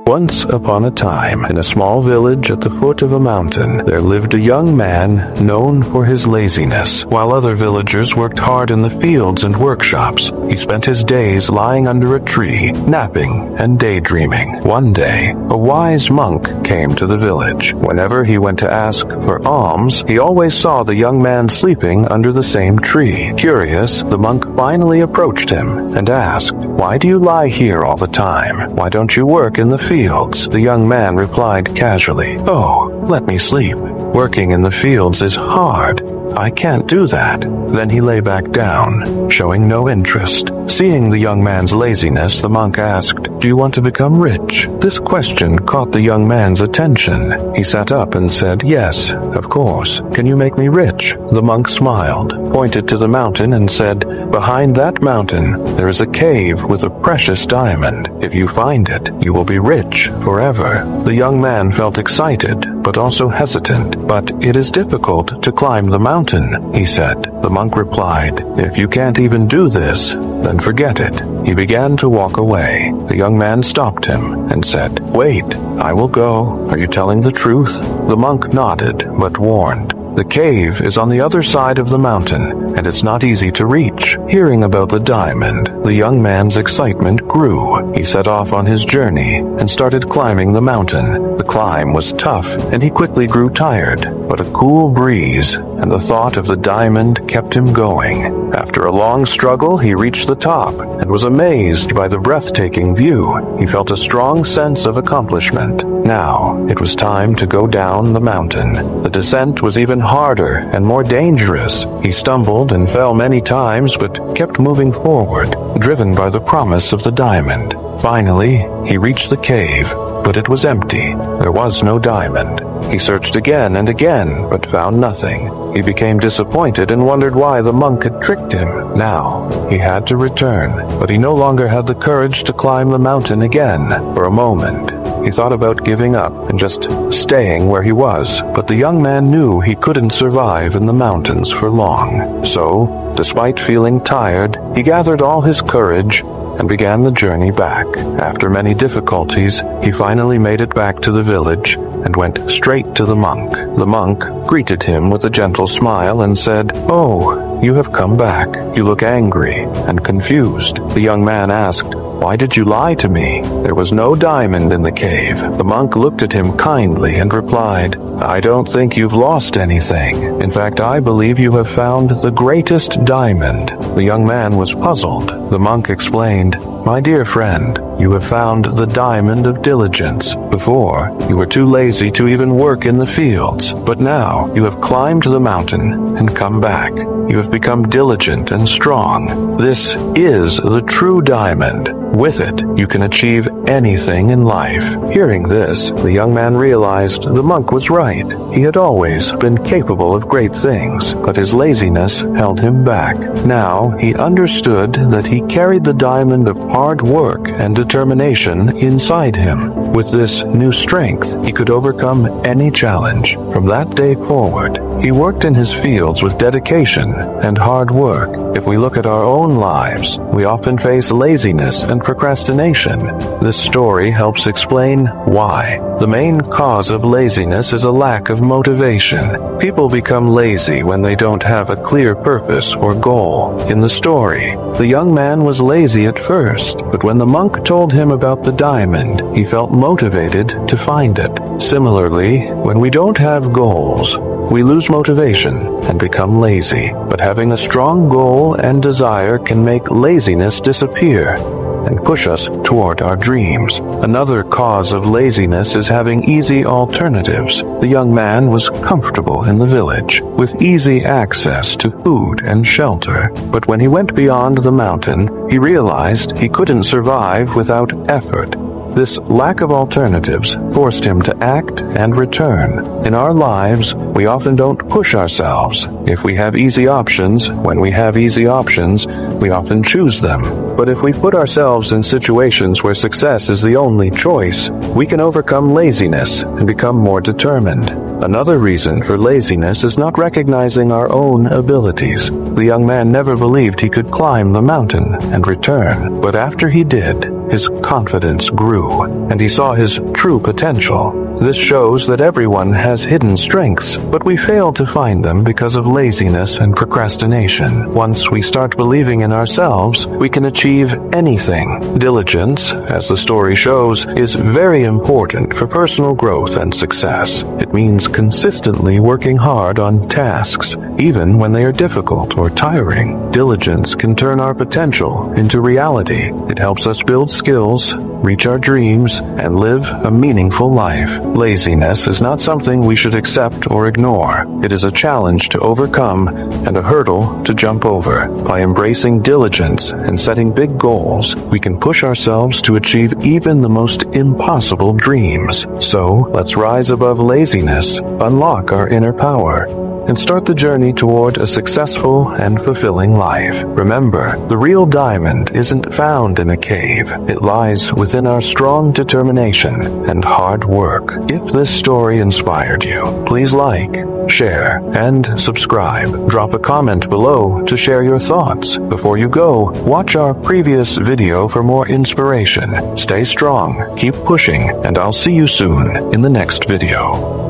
Once upon a time, in a small village at the foot of a mountain, there lived a young man known for his laziness. While other villagers worked hard in the fields and workshops, he spent his days lying under a tree, napping and daydreaming. One day, a wise monk came to the village. Whenever he went to ask for alms, he always saw the young man sleeping under the same tree. Curious, the monk finally approached him and asked, "Why do you lie here all the time? Why don't you work in the fields?" The young man replied casually, "Oh, let me sleep. Working in the fields is hard. I can't do that." Then he lay back down, showing no interest. Seeing the young man's laziness, the monk asked, "Do you want to become rich?" This question caught the young man's attention. He sat up and said, "Yes, of course. Can you make me rich?" The monk smiled, pointed to the mountain and said, "Behind that mountain, there is a cave with a precious diamond. If you find it, you will be rich forever." The young man felt excited, but also hesitant. "But it is difficult to climb the mountain," he said. The monk replied, "If you can't even do this, then forget it." He began to walk away. The young man stopped him and said, "Wait, I will go. Are you telling the truth?" The monk nodded, but warned, "The cave is on the other side of the mountain, and it's not easy to reach." Hearing about the diamond, the young man's excitement grew. He set off on his journey and started climbing the mountain. The climb was tough, and he quickly grew tired, but a cool breeze and the thought of the diamond kept him going. After a long struggle, he reached the top and was amazed by the breathtaking view. He felt a strong sense of accomplishment. Now, it was time to go down the mountain. The descent was even harder and more dangerous. He stumbled and fell many times, but kept moving forward, driven by the promise of the diamond. Finally, he reached the cave, but it was empty. There was no diamond. He searched again and again, but found nothing. He became disappointed and wondered why the monk had tricked him. Now, he had to return, but he no longer had the courage to climb the mountain again. For a moment, he thought about giving up and just staying where he was, but the young man knew he couldn't survive in the mountains for long. So, despite feeling tired, he gathered all his courage and began the journey back. After many difficulties, he finally made it back to the village and went straight to the monk. The monk greeted him with a gentle smile and said, "Oh, you have come back. You look angry and confused." The young man asked, "Why did you lie to me? There was no diamond in the cave." The monk looked at him kindly and replied, "I don't think you've lost anything. In fact, I believe you have found the greatest diamond." The young man was puzzled. The monk explained, "My dear friend, you have found the diamond of diligence. Before, you were too lazy to even work in the fields, but now you have climbed the mountain and come back. You have become diligent and strong. This is the true diamond. With it, you can achieve anything in life." Hearing this, the young man realized the monk was right. He had always been capable of great things, but his laziness held him back. Now, he understood that he carried the diamond of hard work and determination inside him. With this new strength, he could overcome any challenge. From that day forward, he worked in his fields with dedication and hard work. If we look at our own lives, we often face laziness and procrastination. This story helps explain why. The main cause of laziness is a lack of motivation. People become lazy when they don't have a clear purpose or goal. In the story, the young man was lazy at first, but when the monk told him about the diamond, he felt motivated to find it. Similarly, when we don't have goals, we lose motivation and become lazy. But having a strong goal and desire can make laziness disappear and push us toward our dreams. Another cause of laziness is having easy alternatives. The young man was comfortable in the village, with easy access to food and shelter. But when he went beyond the mountain, he realized he couldn't survive without effort. This lack of alternatives forced him to act and return. In our lives, we often don't push ourselves. If we have easy options, when we have easy options, we often choose them. But if we put ourselves in situations where success is the only choice, we can overcome laziness and become more determined. Another reason for laziness is not recognizing our own abilities. The young man never believed he could climb the mountain and return, but after he did, his confidence grew, and he saw his true potential. This shows that everyone has hidden strengths, but we fail to find them because of laziness and procrastination. Once we start believing in ourselves, we can achieve anything. Diligence, as the story shows, is very important for personal growth and success. It means consistently working hard on tasks, even when they are difficult or tiring. Diligence can turn our potential into reality. It helps us build skills, reach our dreams, and live a meaningful life. Laziness is not something we should accept or ignore. It is a challenge to overcome and a hurdle to jump over. By embracing diligence and setting big goals, we can push ourselves to achieve even the most impossible dreams. So, let's rise above laziness, unlock our inner power, and start the journey toward a successful and fulfilling life. Remember, the real diamond isn't found in a cave. It lies within our strong determination and hard work. If this story inspired you, please like, share, and subscribe. Drop a comment below to share your thoughts. Before you go, watch our previous video for more inspiration. Stay strong, keep pushing, and I'll see you soon in the next video.